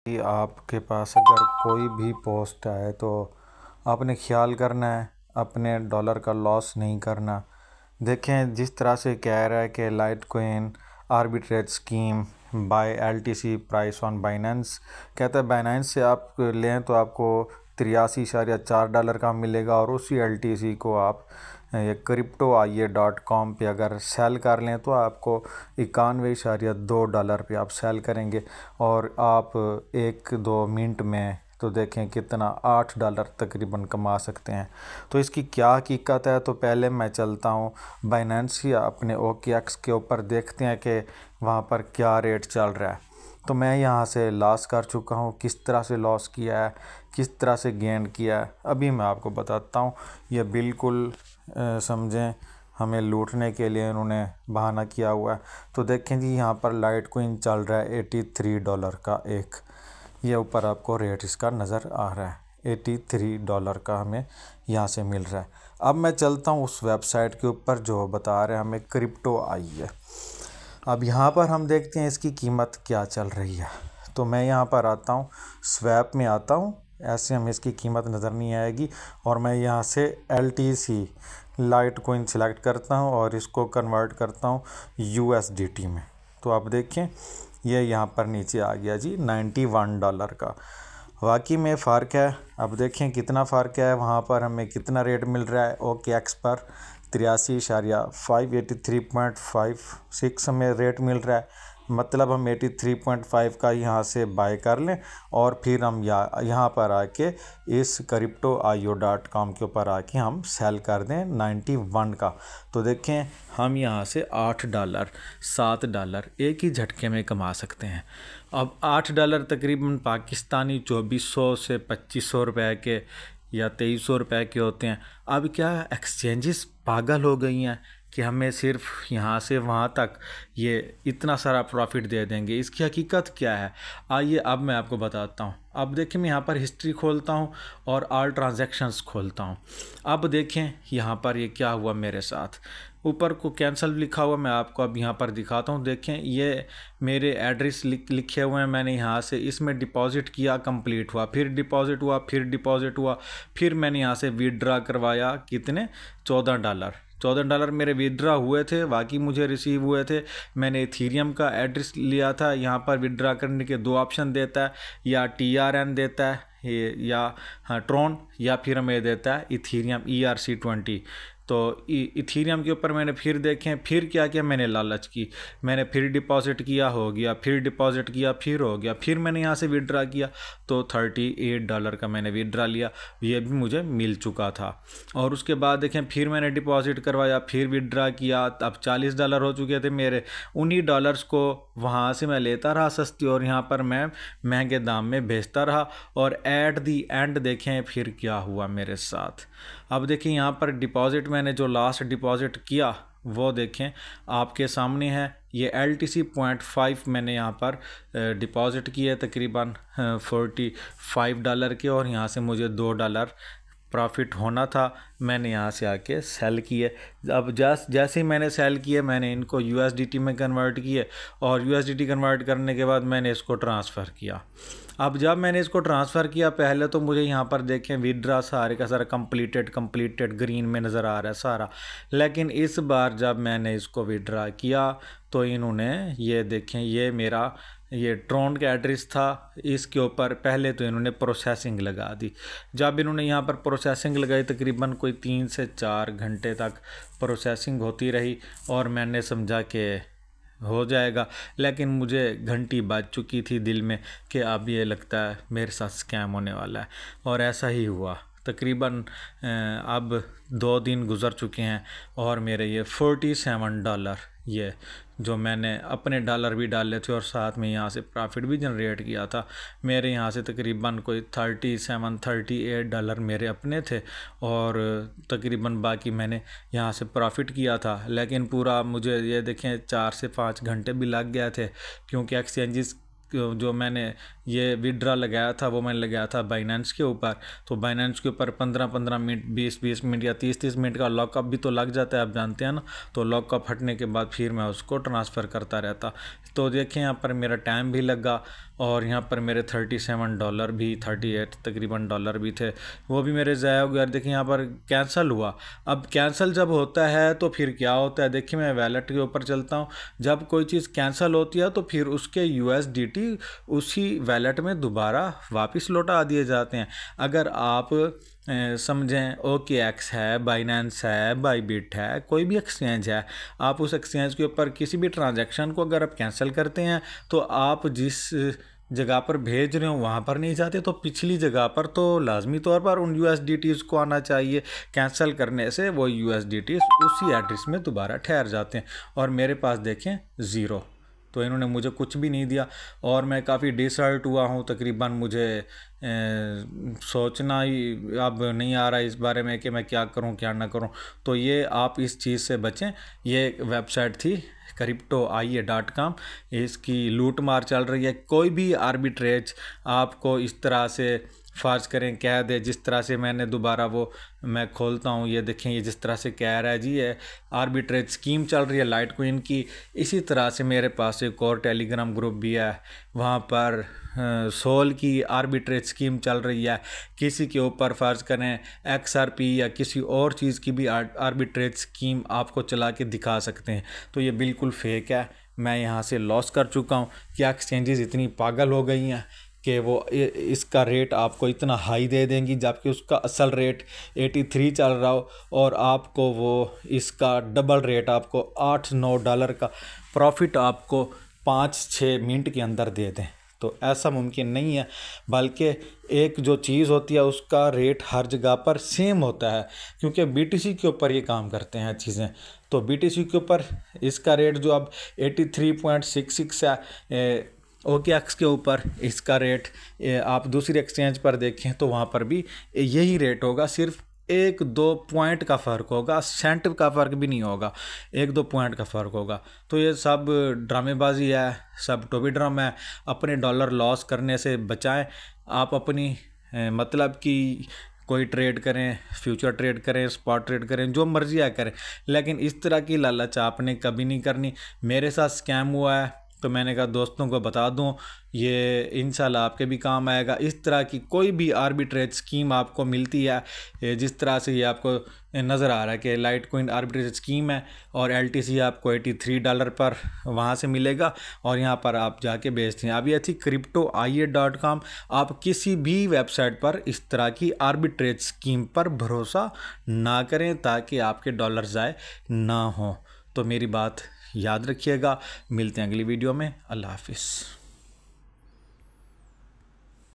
कि आपके पास अगर कोई भी पोस्ट आए तो आपने ख्याल करना है, अपने डॉलर का लॉस नहीं करना। देखें, जिस तरह से कह रहा है कि Litecoin arbitrage scheme bye LTC price on Binance, कहता है बाइनेंस से आप लें तो आपको 83.4 डॉलर का मिलेगा और उसी एलटीसी को आप ये cryptoia.com पे अगर सेल कर लें तो आपको 91.2 डॉलर पे आप सेल करेंगे और आप 1-2 मिनट में तो देखें कितना 8 डॉलर तकरीबन कमा सकते हैं। तो इसकी क्या हकीकत है, तो पहले मैं चलता हूँ बाइनेंस या अपने OKX के ऊपर, देखते हैं कि वहाँ पर क्या रेट चल रहा है। तो मैं यहाँ से लॉस कर चुका हूँ, किस तरह से लॉस किया है, किस तरह से गेन किया है, अभी मैं आपको बताता हूँ। ये बिल्कुल समझें हमें लूटने के लिए इन्होंने बहाना किया हुआ है। तो देखें जी, यहाँ पर लाइटकॉइन चल रहा है 83 डॉलर का एक, ये ऊपर आपको रेट इसका नज़र आ रहा है, 83 डॉलर का हमें यहाँ से मिल रहा है। अब मैं चलता हूँ उस वेबसाइट के ऊपर जो बता रहे हैं हमें क्रिप्टो आई है। अब यहाँ पर हम देखते हैं इसकी कीमत क्या चल रही है। तो मैं यहाँ पर आता हूँ, स्वैप में आता हूँ, ऐसे हमें इसकी कीमत नज़र नहीं आएगी और मैं यहाँ से LTC लाइटकॉइन सिलेक्ट करता हूँ और इसको कन्वर्ट करता हूँ USDT में। तो आप देखें ये यहाँ पर नीचे आ गया जी 91 डॉलर का। वाकई में फ़र्क है। अब देखें कितना फ़र्क है, वहाँ पर हमें कितना रेट मिल रहा है OKX पर 83.586 हमें रेट मिल रहा है। मतलब हम 83.5 का यहाँ से बाय कर लें और फिर हम यहाँ पर आके इस cryptoio.com के ऊपर आके हम सेल कर दें 91 का। तो देखें हम यहाँ से 8 डॉलर 7 डॉलर एक ही झटके में कमा सकते हैं। अब 8 डॉलर तकरीबन पाकिस्तानी 2400 से 2500 रुपए के या 2300 रुपए के होते हैं। अब क्या एक्सचेंजेस पागल हो गई हैं कि हमें सिर्फ यहाँ से वहाँ तक ये इतना सारा प्रॉफिट दे देंगे। इसकी हकीकत क्या है, आइए अब मैं आपको बताता हूँ। अब देखें मैं यहाँ पर हिस्ट्री खोलता हूँ और ऑल ट्रांजैक्शंस खोलता हूँ। अब देखें यहाँ पर ये क्या हुआ मेरे साथ, ऊपर को कैंसिल लिखा हुआ, मैं आपको अब यहाँ पर दिखाता हूँ। देखें ये मेरे एड्रेस लिखे हुए हैं, मैंने यहाँ से इसमें डिपॉजिट किया, कंप्लीट हुआ, फिर डिपॉजिट हुआ, फिर डिपॉजिट हुआ, फिर मैंने यहाँ से विदड्रा करवाया, कितने 14 डॉलर मेरे विदड्रा हुए थे, बाकी मुझे रिसीव हुए थे। मैंने इथीरियम का एड्रेस लिया था, यहाँ पर विदड्रा करने के 2 ऑप्शन देता है, या TRN देता है या ट्रॉन, या फिर हमें देता है इथीरियम ERC20। तो इथीरियम के ऊपर मैंने फिर देखें, फिर क्या किया, मैंने लालच की, मैंने फिर डिपॉजिट किया, हो गया, फिर डिपॉजिट किया, फिर हो गया, फिर मैंने यहाँ से विदड्रा किया तो 38 डॉलर का मैंने विदड्रा लिया, ये भी मुझे मिल चुका था। और उसके बाद देखें फिर मैंने डिपॉजिट करवाया, फिर विदड्रा किया, अब 40 डॉलर हो चुके थे मेरे। उन्हीं डॉलर्स को वहाँ से मैं लेता रहा सस्ती और यहाँ पर मैं महंगे दाम में बेचता रहा और एट दी एंड देखें फिर क्या हुआ मेरे साथ। अब देखें यहाँ पर डिपॉजिट मैंने जो लास्ट डिपॉजिट किया वो देखें आपके सामने है। ये LTC.5 मैंने यहाँ पर डिपॉजिट किए तकरीबन 45 डॉलर के और यहाँ से मुझे 2 डॉलर प्रॉफिट होना था। मैंने यहाँ से आके सेल किए। अब जैसे ही मैंने सेल किए मैंने इनको USDT में कन्वर्ट किए और USDT कन्वर्ट करने के बाद मैंने इसको ट्रांसफ़र किया। अब जब मैंने इसको ट्रांसफ़र किया, पहले तो मुझे यहाँ पर देखें विदड्रा सारे का सारा कंप्लीटेड ग्रीन में नज़र आ रहा है सारा, लेकिन इस बार जब मैंने इसको विदड्रा किया तो इन्होंने ये देखें, ये मेरा ये ट्रॉन का एड्रेस था, इसके ऊपर पहले तो इन्होंने प्रोसेसिंग लगा दी। जब इन्होंने यहाँ पर प्रोसेसिंग लगाई तकरीबन कोई 3 से 4 घंटे तक प्रोसेसिंग होती रही और मैंने समझा कि हो जाएगा, लेकिन मुझे घंटी बज चुकी थी दिल में कि अब ये लगता है मेरे साथ स्कैम होने वाला है और ऐसा ही हुआ। तकरीबन अब 2 दिन गुज़र चुके हैं और मेरे ये 47 डॉलर, ये जो मैंने अपने डॉलर भी डाले थे और साथ में यहाँ से प्रॉफिट भी जनरेट किया था, मेरे यहाँ से तकरीबन कोई 37-38 डॉलर मेरे अपने थे और तकरीबन बाकी मैंने यहाँ से प्रॉफिट किया था। लेकिन पूरा मुझे ये देखें 4 से 5 घंटे भी लग गए थे, क्योंकि एक्सचेंजेस जो मैंने ये विड्रा लगाया था वो मैंने लगाया था बाइनेंस के ऊपर। तो बाइनेंस के ऊपर 15-15 मिनट 20-20 मिनट या 30-30 मिनट का लॉकअप भी तो लग जाता है, आप जानते हैं ना। तो लॉकअप हटने के बाद फिर मैं उसको ट्रांसफ़र करता रहता। तो देखें यहाँ पर मेरा टाइम भी लगा और यहाँ पर मेरे $37 भी 38 तकरीबन डॉलर भी थे, वो भी मेरे ज़ाया हो गया। देखिए यहाँ पर कैंसिल हुआ। अब कैंसिल जब होता है तो फिर क्या होता है, देखिए मैं वैलेट के ऊपर चलता हूँ। जब कोई चीज़ कैंसिल होती है तो फिर उसके USDT उसी वैलेट में दोबारा वापस लौटा दिए जाते हैं। अगर आप समझें OKX है, बाइनेंस है, बाईबिट है, कोई भी एक्सचेंज है, आप उस एक्सचेंज के ऊपर किसी भी ट्रांजैक्शन को अगर आप कैंसिल करते हैं तो आप जिस जगह पर भेज रहे हो वहाँ पर नहीं जाते, तो पिछली जगह पर तो लाजमी तौर पर उन USDTs को आना चाहिए। कैंसिल करने से वो USDTs उसी एड्रेस में दोबारा ठहर जाते हैं। और मेरे पास देखें ज़ीरो, तो इन्होंने मुझे कुछ भी नहीं दिया और मैं काफ़ी डिसर्ट हुआ हूँ। तकरीबन मुझे सोचना ही अब नहीं आ रहा इस बारे में कि मैं क्या करूँ क्या ना करूँ। तो ये आप इस चीज़ से बचें। ये वेबसाइट थी cryptoia.com, इसकी लूट मार चल रही है। कोई भी आर्बिट्रेज आपको इस तरह से फ़र्ज़ करें कह दे, जिस तरह से मैंने दोबारा वो मैं खोलता हूँ, ये देखें ये जिस तरह से कह रहा है जी ये आर्बिट्रेज स्कीम चल रही है लाइटकॉइन की। इसी तरह से मेरे पास एक और टेलीग्राम ग्रुप भी है, वहाँ पर सोल की आर्बिट्रेज स्कीम चल रही है। किसी के ऊपर फ़र्ज़ करें XRP या किसी और चीज़ की भी आर्बिट्रेज स्कीम आपको चला के दिखा सकते हैं। तो ये बिल्कुल फेक है। मैं यहाँ से लॉस कर चुका हूँ। क्या एक्सचेंजेस इतनी पागल हो गई हैं कि वो इसका रेट आपको इतना हाई दे देंगी जबकि उसका असल रेट 83 चल रहा हो और आपको वो इसका डबल रेट आपको $8-9 का प्रॉफिट आपको 5-6 मिनट के अंदर दे दें। तो ऐसा मुमकिन नहीं है, बल्कि एक जो चीज़ होती है उसका रेट हर जगह पर सेम होता है, क्योंकि BTC के ऊपर ये काम करते हैं चीज़ें। तो BTC के ऊपर इसका रेट जो अब 83.66 है, OKX के ऊपर इसका रेट आप दूसरी एक्सचेंज पर देखें तो वहाँ पर भी यही रेट होगा। सिर्फ 1-2 पॉइंट का फ़र्क होगा, सेंट का फ़र्क भी नहीं होगा, 1-2 पॉइंट का फ़र्क होगा। तो ये सब ड्रामेबाजी है, सब टोपी ड्रामा है। अपने डॉलर लॉस करने से बचाएं। आप अपनी मतलब कि कोई ट्रेड करें, फ्यूचर ट्रेड करें, स्पॉट ट्रेड करें, जो मर्जी है करें, लेकिन इस तरह की लालच आपने कभी नहीं करनी। मेरे साथ स्कैम हुआ है तो मैंने कहा दोस्तों को बता दूं, ये इंशाल्लाह आपके भी काम आएगा। इस तरह की कोई भी आर्बिट्रेज स्कीम आपको मिलती है, जिस तरह से ये आपको नज़र आ रहा है कि लाइटकॉइन आर्बिट्रेज स्कीम है और LTC आपको $83 पर वहाँ से मिलेगा और यहाँ पर आप जाके बेचते हैं। अब ये थी cryptoia.com। आप किसी भी वेबसाइट पर इस तरह की आर्बिट्रेज स्कीम पर भरोसा ना करें ताकि आपके डॉलर ज़ाय ना हो। तो मेरी बात याद रखिएगा। मिलते हैं अगली वीडियो में। अल्लाह हाफिज़।